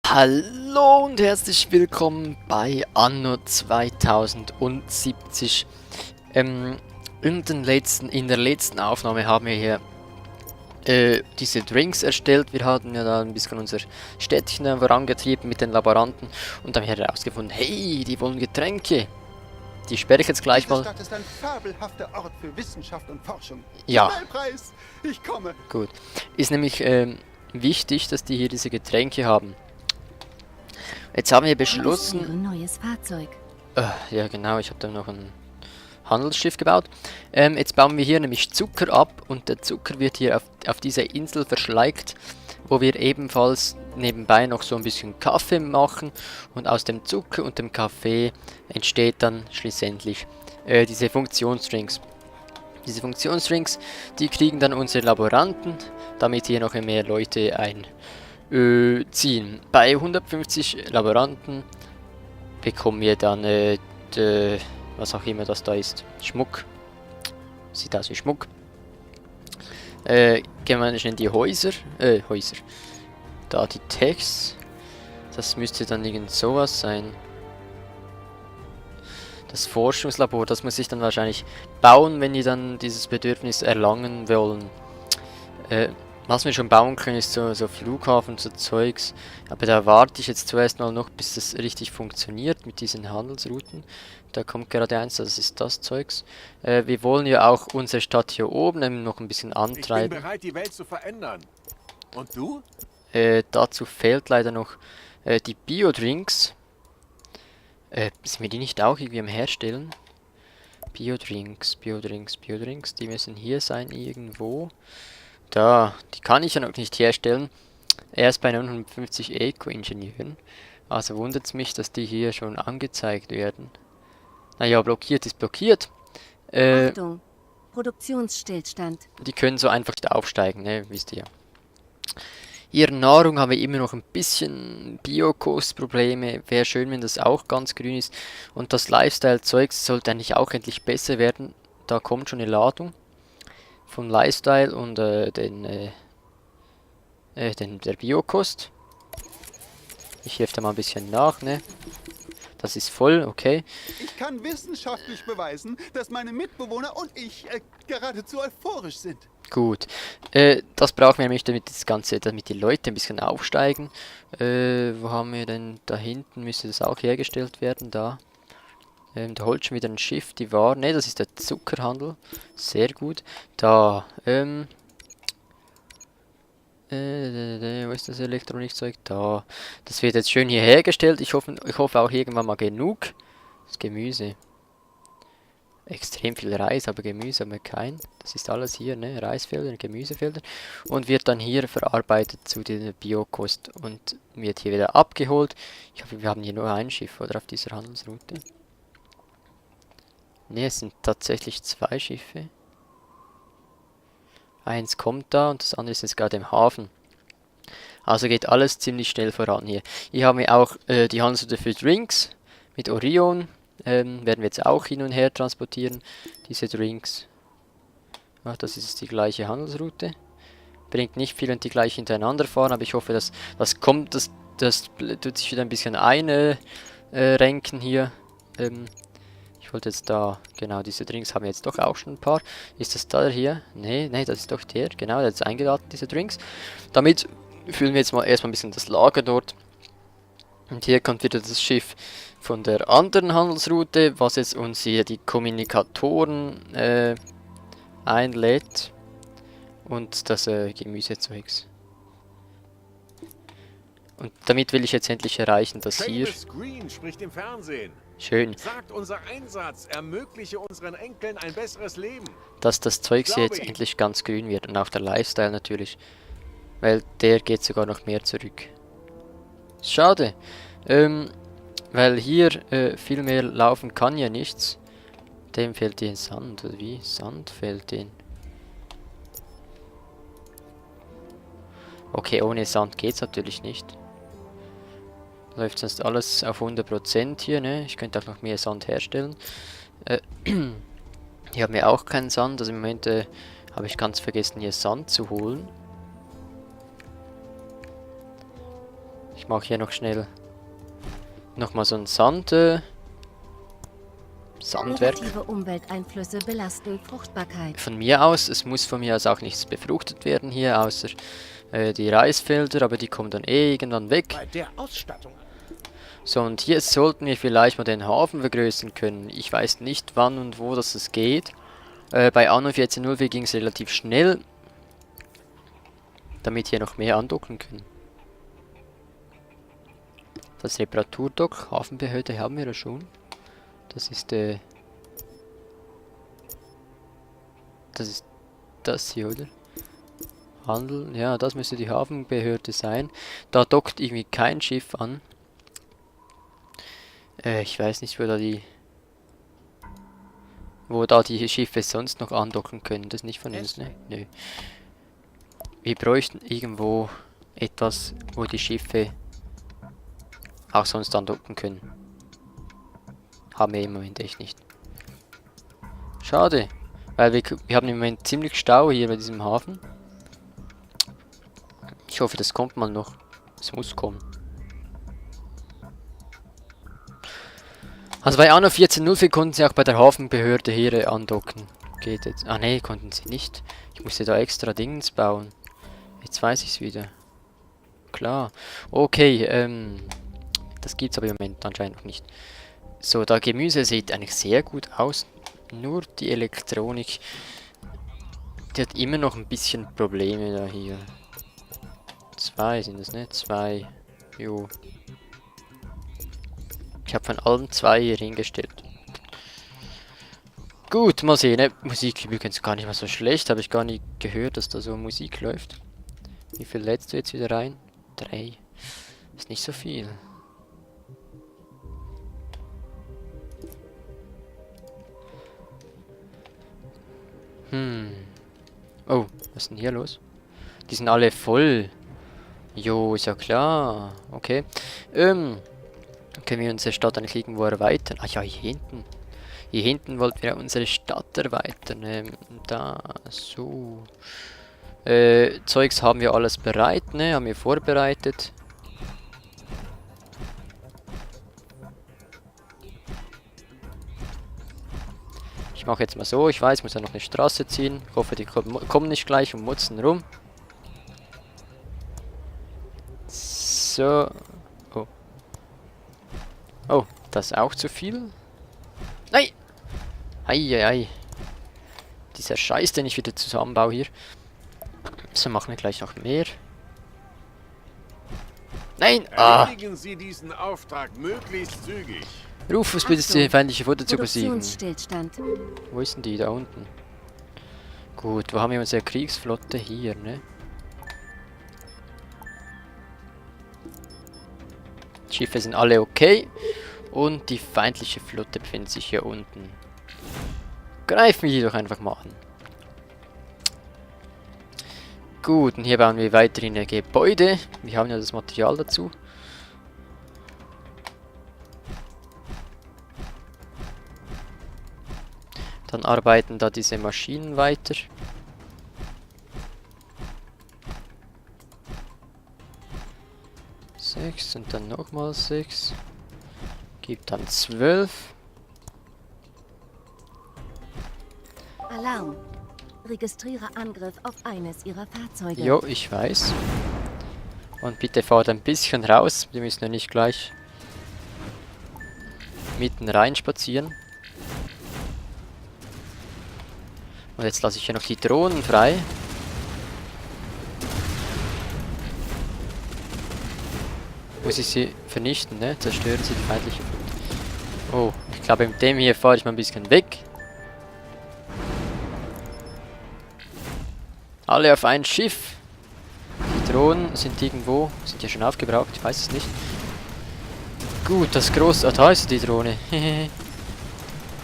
Hallo und herzlich willkommen bei Anno 2070. In der letzten Aufnahme haben wir hier diese Drinks erstellt. Wir hatten ja da ein bisschen unser Städtchen vorangetrieben mit den Laboranten und dann haben wir herausgefunden, hey, die wollen Getränke. Die sperre ich jetzt gleich Diese mal. Stadt ist ein fabelhafter Ort für Wissenschaft und Forschung. Ja. Nobelpreis! Ich komme! Gut. Ist nämlich wichtig, dass die hier diese Getränke haben. Jetzt haben wir beschlossen... neues Fahrzeug. Ja genau, ich habe da noch ein Handelsschiff gebaut. Jetzt bauen wir hier nämlich Zucker ab und der Zucker wird hier auf dieser Insel verschleigt, wo wir ebenfalls nebenbei noch so ein bisschen Kaffee machen und aus dem Zucker und dem Kaffee entsteht dann schlussendlich diese Funktionsdrinks. Diese Funktionsdrinks, die kriegen dann unsere Laboranten, damit hier noch mehr Leute einziehen. Bei 150 Laboranten bekommen wir dann was auch immer das da ist. Schmuck. Sieht aus wie Schmuck. Gehen wir schnell in die Häuser. Da die Techs. Das müsste dann irgend sowas sein. Das Forschungslabor, das muss ich dann wahrscheinlich bauen, wenn die dann dieses Bedürfnis erlangen wollen. Was wir schon bauen können, ist so Flughafen, so Zeugs. Aber da warte ich jetzt zuerst mal noch, bis das richtig funktioniert mit diesen Handelsrouten. Da kommt gerade eins, das ist das Zeugs. Wir wollen ja auch unsere Stadt hier oben noch ein bisschen antreiben. Ich bin bereit, die Welt zu verändern. Und du? Dazu fehlt leider noch die Biodrinks. Sind wir die nicht auch irgendwie am Herstellen? Biodrinks, die müssen hier sein irgendwo. Da, die kann ich ja noch nicht herstellen. Erst bei 950 Eco-Ingenieuren. Also wundert es mich, dass die hier schon angezeigt werden. Naja, blockiert ist blockiert. Achtung, Produktionsstillstand. Die können so einfach nicht aufsteigen, ne, wisst ihr ja. Ihre Nahrung haben wir immer noch ein bisschen Biokostprobleme. Wäre schön, wenn das auch ganz grün ist. Und das Lifestyle-Zeugs sollte eigentlich auch endlich besser werden. Da kommt schon eine Ladung von Lifestyle und der Biokost. Ich helfe da mal ein bisschen nach, ne? Das ist voll, okay. Ich kann wissenschaftlich beweisen, dass meine Mitbewohner und ich geradezu euphorisch sind. Gut. Das brauchen wir nämlich, damit die Leute ein bisschen aufsteigen. Wo haben wir denn? Da hinten müsste das auch hergestellt werden, da. Da holt schon wieder ein Schiff, die Waren. Ne, das ist der Zuckerhandel. Sehr gut. Da, wo ist das Elektronikzeug? Da. Das wird jetzt schön hier hergestellt. Ich hoffe auch irgendwann mal genug. Das Gemüse. Extrem viel Reis, aber Gemüse haben wir kein. Das ist alles hier, ne? Reisfelder, Gemüsefelder. Und wird dann hier verarbeitet zu der Biokost und wird hier wieder abgeholt. Ich hoffe, wir haben hier nur ein Schiff, oder auf dieser Handelsroute. Ne, es sind tatsächlich zwei Schiffe. Eins kommt da und das andere ist jetzt gerade im Hafen. Also geht alles ziemlich schnell voran hier. Hier haben wir auch die Handelsroute für Drinks mit Orion. Werden wir jetzt auch hin und her transportieren, diese Drinks. Ach, das ist die gleiche Handelsroute. Bringt nicht viel, wenn die gleich hintereinander fahren, aber ich hoffe, dass das kommt, das tut sich wieder ein bisschen einrenken hier. Ich wollte jetzt da, genau, diese Drinks haben wir jetzt doch auch schon ein paar. Ist das da hier? Nee, das ist doch der, genau, der hat jetzt eingeladen, diese Drinks. Damit füllen wir jetzt mal erstmal ein bisschen das Lager dort. Und hier kommt wieder das Schiff von der anderen Handelsroute, was jetzt uns hier die Kommunikatoren einlädt. Und das Gemüsezeugs. Und damit will ich jetzt endlich erreichen, dass hier... Seamus Green spricht im Fernsehen. Schön. Sagt, unser Einsatz ermögliche unseren Enkeln ein besseres Leben. Dass das Zeugs hier jetzt endlich ganz grün wird. Und auch der Lifestyle natürlich. Weil der geht sogar noch mehr zurück. Schade. Weil hier viel mehr laufen kann ja nichts. Dem fehlt den Sand, oder wie? Sand fehlt den. Okay, ohne Sand geht's natürlich nicht. Läuft sonst alles auf 100% hier, ne? Ich könnte auch noch mehr Sand herstellen. Hier haben wir auch keinen Sand, also im Moment habe ich ganz vergessen, hier Sand zu holen. Ich mache hier noch schnell nochmal so ein Sandwerk. Negative Umwelteinflüsse belasten Fruchtbarkeit. Von mir aus, es muss von mir aus auch nichts befruchtet werden hier, außer die Reisfelder, aber die kommen dann eh irgendwann weg. Bei der Ausstattung. So, und hier sollten wir vielleicht mal den Hafen vergrößern können. Ich weiß nicht, wann und wo das geht. Bei Anno 14.04 ging es relativ schnell, damit hier noch mehr andocken können. Das Reparaturdock, Hafenbehörde haben wir ja schon. Das ist das hier, oder? Handel, ja, das müsste die Hafenbehörde sein. Da dockt irgendwie kein Schiff an. Ich weiß nicht, wo da die Schiffe sonst noch andocken können. Das ist nicht von uns, ne? Nö. Wir bräuchten irgendwo etwas, wo die Schiffe auch sonst andocken können. Haben wir im Moment echt nicht. Schade. Weil wir haben im Moment ziemlich Stau hier bei diesem Hafen. Ich hoffe, das kommt mal noch. Es muss kommen. Also bei Anno 14.04 konnten sie auch bei der Hafenbehörde hier andocken. Geht jetzt. Ah ne, konnten sie nicht. Ich musste da extra Dingens bauen. Jetzt weiß ich es wieder. Klar. Okay, das gibt's aber im Moment anscheinend noch nicht. So, da Gemüse sieht eigentlich sehr gut aus. Nur die Elektronik, die hat immer noch ein bisschen Probleme da hier. 2 sind das, ne? 2. Jo. Ich habe von allen 2 hier hingestellt. Gut, mal sehen, ne? Musik übrigens gar nicht mal so schlecht. Habe ich gar nicht gehört, dass da so Musik läuft. Wie viel lädst du jetzt wieder rein? 3. Ist nicht so viel. Oh, was ist denn hier los? Die sind alle voll. Jo, ist ja klar. Okay. Können wir unsere Stadt eigentlich irgendwo erweitern? Ah ja, hier hinten. Hier hinten wollten wir unsere Stadt erweitern. Da, so. Zeugs haben wir alles bereit, ne? Haben wir vorbereitet. Ich mache jetzt mal so, ich weiß, ich muss ja noch eine Straße ziehen. Ich hoffe, die kommen nicht gleich und mutzen rum. So. Oh. Oh, das ist auch zu viel. Nein! Eieiei. Dieser Scheiß, den ich wieder zusammenbaue hier. So, machen wir gleich noch mehr. Nein! Ah! Erledigen Sie diesen Auftrag möglichst zügig. Rufus, bitte die feindliche Flotte zu besiegen. Produktionsstillstand. Wo ist denn die? Da unten. Gut, wo haben wir unsere Kriegsflotte? Hier, ne? Die Schiffe sind alle okay. Und die feindliche Flotte befindet sich hier unten. Greifen wir die doch einfach mal an. Gut, und hier bauen wir weiterhin ein Gebäude. Wir haben ja das Material dazu. Dann arbeiten da diese Maschinen weiter. Sechs und dann nochmal 6. Gibt dann 12. Alarm. Registriere Angriff auf eines ihrer Fahrzeuge. Jo, ich weiß. Und bitte fahrt ein bisschen raus. Wir müssen ja nicht gleich mitten rein spazieren. Und jetzt lasse ich hier noch die Drohnen frei. Muss ich sie vernichten, ne? Zerstören sie die feindliche Flotte. Oh, ich glaube mit dem hier fahre ich mal ein bisschen weg. Alle auf ein Schiff. Die Drohnen sind irgendwo. Sind ja schon aufgebraucht, ich weiß es nicht. Gut, das große... Ah, da ist die Drohne.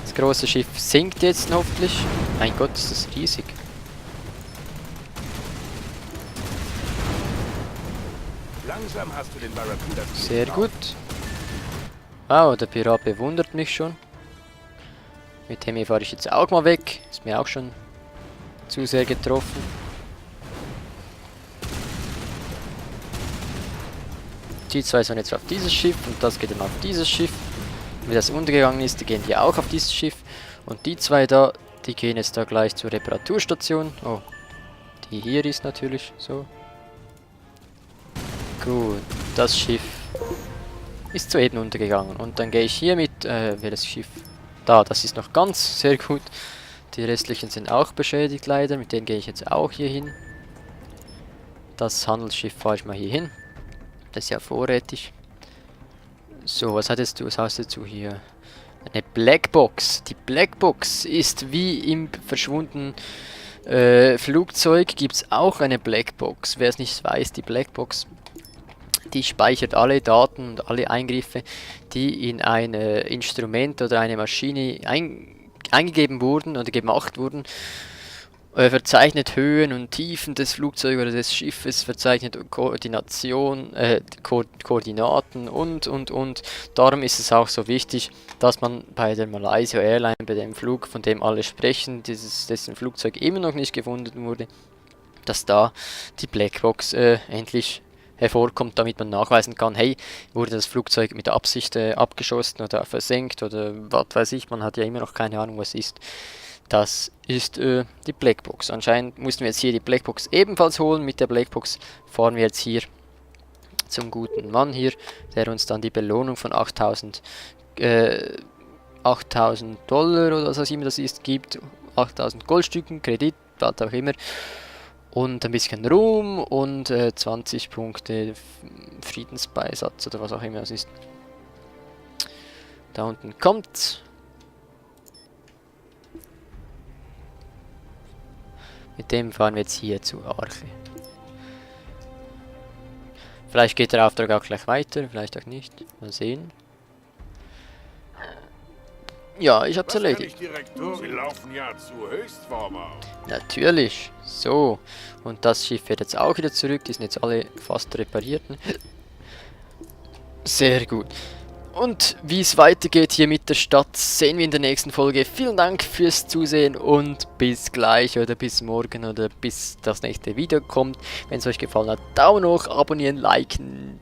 Das große Schiff sinkt jetzt hoffentlich. Mein Gott, ist das riesig. Langsam hast du den Barracuda. Sehr gut. Wow, der Pirat bewundert mich schon. Mit dem hier fahre ich jetzt auch mal weg. Ist mir auch schon zu sehr getroffen. Die zwei sollen jetzt auf dieses Schiff und das geht dann auf dieses Schiff. Wie das untergegangen ist, die gehen hier auch auf dieses Schiff. Und die zwei da, die gehen jetzt da gleich zur Reparaturstation. Oh, die hier ist natürlich so. Gut, das Schiff ist soeben untergegangen. Und dann gehe ich hier mit, welches Schiff? Da, das ist noch ganz, sehr gut. Die restlichen sind auch beschädigt leider, mit denen gehe ich jetzt auch hier hin. Das Handelsschiff fahre ich mal hier hin. Das ist ja vorrätig. So, was hattest du? Was hast du hier? Eine Blackbox. Die Blackbox ist wie im verschwundenen Flugzeug. Gibt es auch eine Blackbox. Wer es nicht weiß, die Blackbox, die speichert alle Daten und alle Eingriffe, die in ein Instrument oder eine Maschine eingegeben wurden oder gemacht wurden. Verzeichnet Höhen und Tiefen des Flugzeugs oder des Schiffes, verzeichnet Koordinaten und. Darum ist es auch so wichtig, dass man bei der Malaysia Airlines, bei dem Flug, von dem alle sprechen, dessen Flugzeug immer noch nicht gefunden wurde, dass da die Blackbox endlich hervorkommt, damit man nachweisen kann, hey, wurde das Flugzeug mit Absicht abgeschossen oder versenkt oder was weiß ich, man hat ja immer noch keine Ahnung, was ist. Das ist die Blackbox. Anscheinend mussten wir jetzt hier die Blackbox ebenfalls holen. Mit der Blackbox fahren wir jetzt hier zum guten Mann hier, der uns dann die Belohnung von 8.000 $8.000 oder was auch immer das ist, gibt. 8.000 Goldstücken, Kredit, was auch immer. Und ein bisschen Ruhm und 20 Punkte Friedensbeisatz oder was auch immer das ist. Da unten kommt. Mit dem fahren wir jetzt hier zur Arche. Vielleicht geht der Auftrag auch gleich weiter, vielleicht auch nicht. Mal sehen. Ja, ich hab's erledigt. Sie laufen ja zu Höchstform auf. Natürlich. So. Und das Schiff fährt jetzt auch wieder zurück. Die sind jetzt alle fast repariert. Sehr gut. Und wie es weitergeht hier mit der Stadt, sehen wir in der nächsten Folge. Vielen Dank fürs Zusehen und bis gleich oder bis morgen oder bis das nächste Video kommt. Wenn es euch gefallen hat, Daumen hoch, abonnieren, liken.